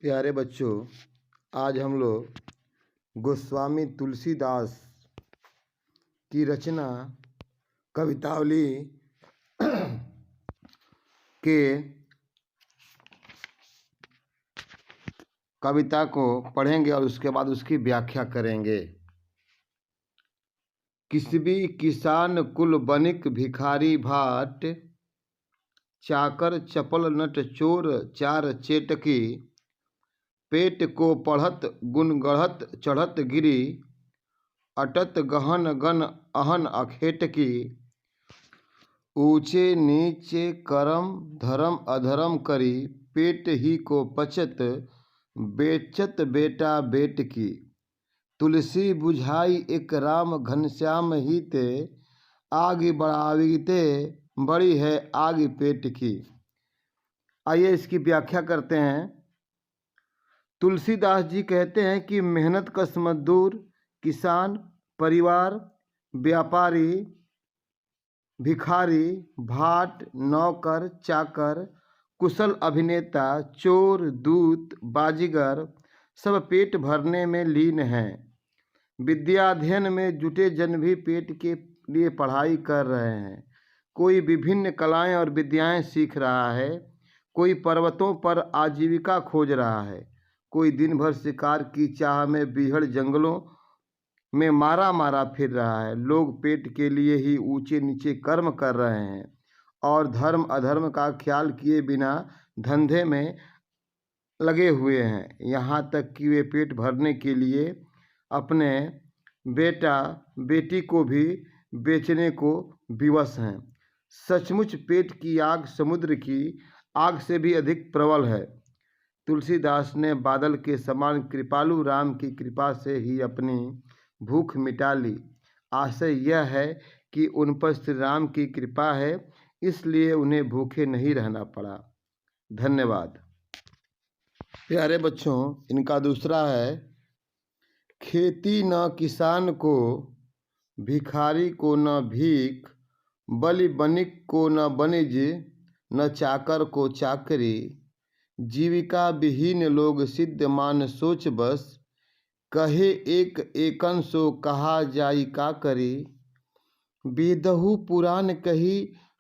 प्यारे बच्चों, आज हम लोग गोस्वामी तुलसीदास की रचना कवितावली के कविता को पढ़ेंगे और उसके बाद उसकी व्याख्या करेंगे। किसबी किसान कुल बनिक भिखारी भाट, चाकर चपल नट चोर चार चेटकी, पेट को पढ़त गुण गढ़त चढ़त गिरी, अटत गहन गन अहन अखेटकी, ऊंचे नीचे करम धर्म अधर्म करी, पेट ही को पचत बेचत बेटा बेट की, तुलसी बुझाई एक राम घनश्याम ही ते, आग बढ़ावीते बड़ी है आग पेट की। आइए इसकी व्याख्या करते हैं। तुलसीदास जी कहते हैं कि मेहनत कश मजदूर, किसान, परिवार, व्यापारी, भिखारी, भाट, नौकर, चाकर, कुशल अभिनेता, चोर, दूत, बाजीगर सब पेट भरने में लीन हैं। विद्या अध्ययन में जुटे जन भी पेट के लिए पढ़ाई कर रहे हैं। कोई विभिन्न कलाएं और विद्याएं सीख रहा है, कोई पर्वतों पर आजीविका खोज रहा है, कोई दिन भर शिकार की चाह में बीहड़ जंगलों में मारा फिर रहा है। लोग पेट के लिए ही ऊंचे नीचे कर्म कर रहे हैं और धर्म अधर्म का ख्याल किए बिना धंधे में लगे हुए हैं। यहाँ तक कि वे पेट भरने के लिए अपने बेटा बेटी को भी बेचने को विवश हैं। सचमुच पेट की आग समुद्र की आग से भी अधिक प्रबल है। तुलसीदास ने बादल के समान कृपालु राम की कृपा से ही अपनी भूख मिटा ली। आशय यह है कि उन पर श्री राम की कृपा है, इसलिए उन्हें भूखे नहीं रहना पड़ा। धन्यवाद। प्यारे बच्चों, इनका दूसरा है, खेती न किसान को, भिखारी को न भीख, बलि बनिक को न बनिज, न चाकर को चाकरी, जीविका विहीन लोग सिद्ध मान सोच बस, कहे एक एकन सो कहा जाई का करी, विदहु पुराण कही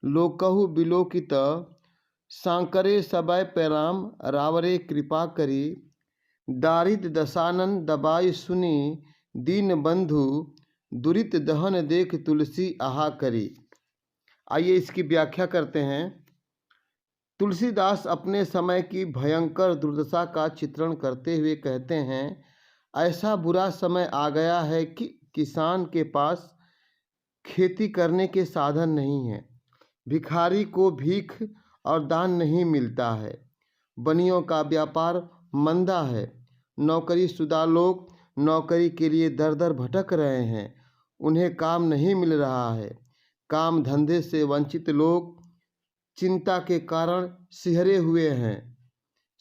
लोकहु बिलोकित, सांकरे सबय पैराम रावरे कृपा करी, दारिद दशानन दबाई सुनी दीन बंधु, दुरित दहन देख तुलसी आहा करी। आइए इसकी व्याख्या करते हैं। तुलसीदास अपने समय की भयंकर दुर्दशा का चित्रण करते हुए कहते हैं, ऐसा बुरा समय आ गया है कि किसान के पास खेती करने के साधन नहीं है, भिखारी को भीख और दान नहीं मिलता है, बनियों का व्यापार मंदा है, नौकरीशुदा लोग नौकरी के लिए दर दर भटक रहे हैं, उन्हें काम नहीं मिल रहा है, काम धंधे से वंचित लोग चिंता के कारण सिहरे हुए हैं,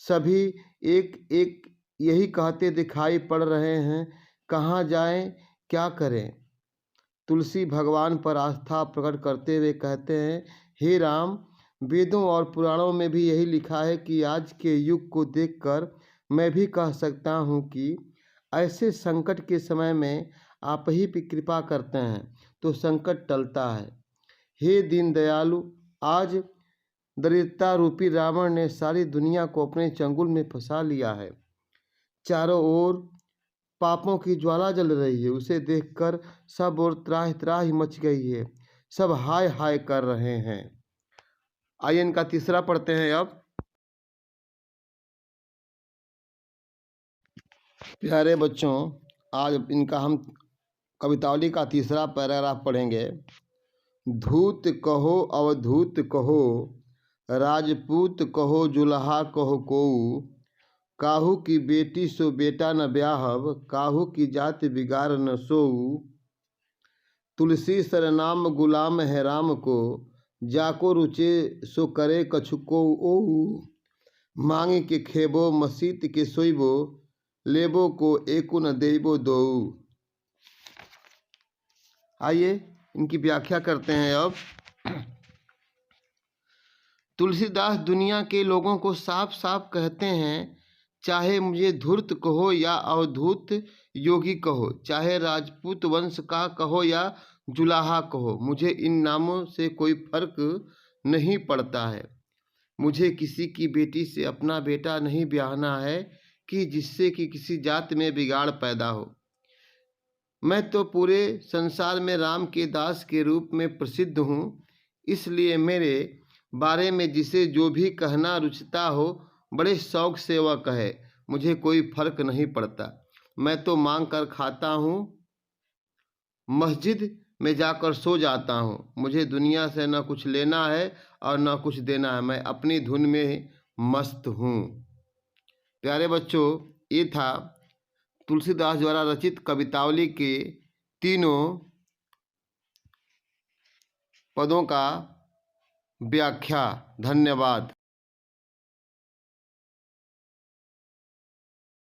सभी एक एक यही कहते दिखाई पड़ रहे हैं, कहाँ जाएं, क्या करें। तुलसी भगवान पर आस्था प्रकट करते हुए कहते हैं, हे राम, वेदों और पुराणों में भी यही लिखा है कि आज के युग को देखकर मैं भी कह सकता हूँ कि ऐसे संकट के समय में आप ही पे कृपा करते हैं तो संकट टलता है। हे दीन दयालु, आज दरिद्रता रूपी रावण ने सारी दुनिया को अपने चंगुल में फंसा लिया है। चारों ओर पापों की ज्वाला जल रही है, उसे देखकर सब और त्राहि त्राहि मच गई है, सब हाय हाय कर रहे हैं। आइए इनका तीसरा पढ़ते हैं अब। प्यारे बच्चों, आज इनका हम कवितावली का तीसरा पैराग्राफ पढ़ेंगे। धूत कहो अवधूत कहो, राजपूत कहो जुल्हा कहो कोऊ, काहू की बेटी सो बेटा न ब्याहब, काहू की जाति बिगाड़ न सोऊ, तुलसी सर नाम गुलाम है राम को, जाको रुचे सो करे कछु को ओऊ, मांगी के खेबो मसीत के सोइबो, लेबो को एको न देबो दोऊ। आइए इनकी व्याख्या करते हैं अब। तुलसीदास दुनिया के लोगों को साफ साफ कहते हैं, चाहे मुझे धूर्त कहो या अवधूत योगी कहो, चाहे राजपूत वंश का कहो या जुलाहा कहो, मुझे इन नामों से कोई फर्क नहीं पड़ता है। मुझे किसी की बेटी से अपना बेटा नहीं ब्याहना है कि जिससे कि किसी जात में बिगाड़ पैदा हो। मैं तो पूरे संसार में राम के दास के रूप में प्रसिद्ध हूँ, इसलिए मेरे बारे में जिसे जो भी कहना रुचता हो बड़े शौक से वह कहे, मुझे कोई फर्क नहीं पड़ता। मैं तो मांग कर खाता हूँ, मस्जिद में जाकर सो जाता हूँ। मुझे दुनिया से न कुछ लेना है और न कुछ देना है, मैं अपनी धुन में मस्त हूँ। प्यारे बच्चों, ये था तुलसीदास द्वारा रचित कवितावली के तीनों पदों का व्याख्या। धन्यवाद।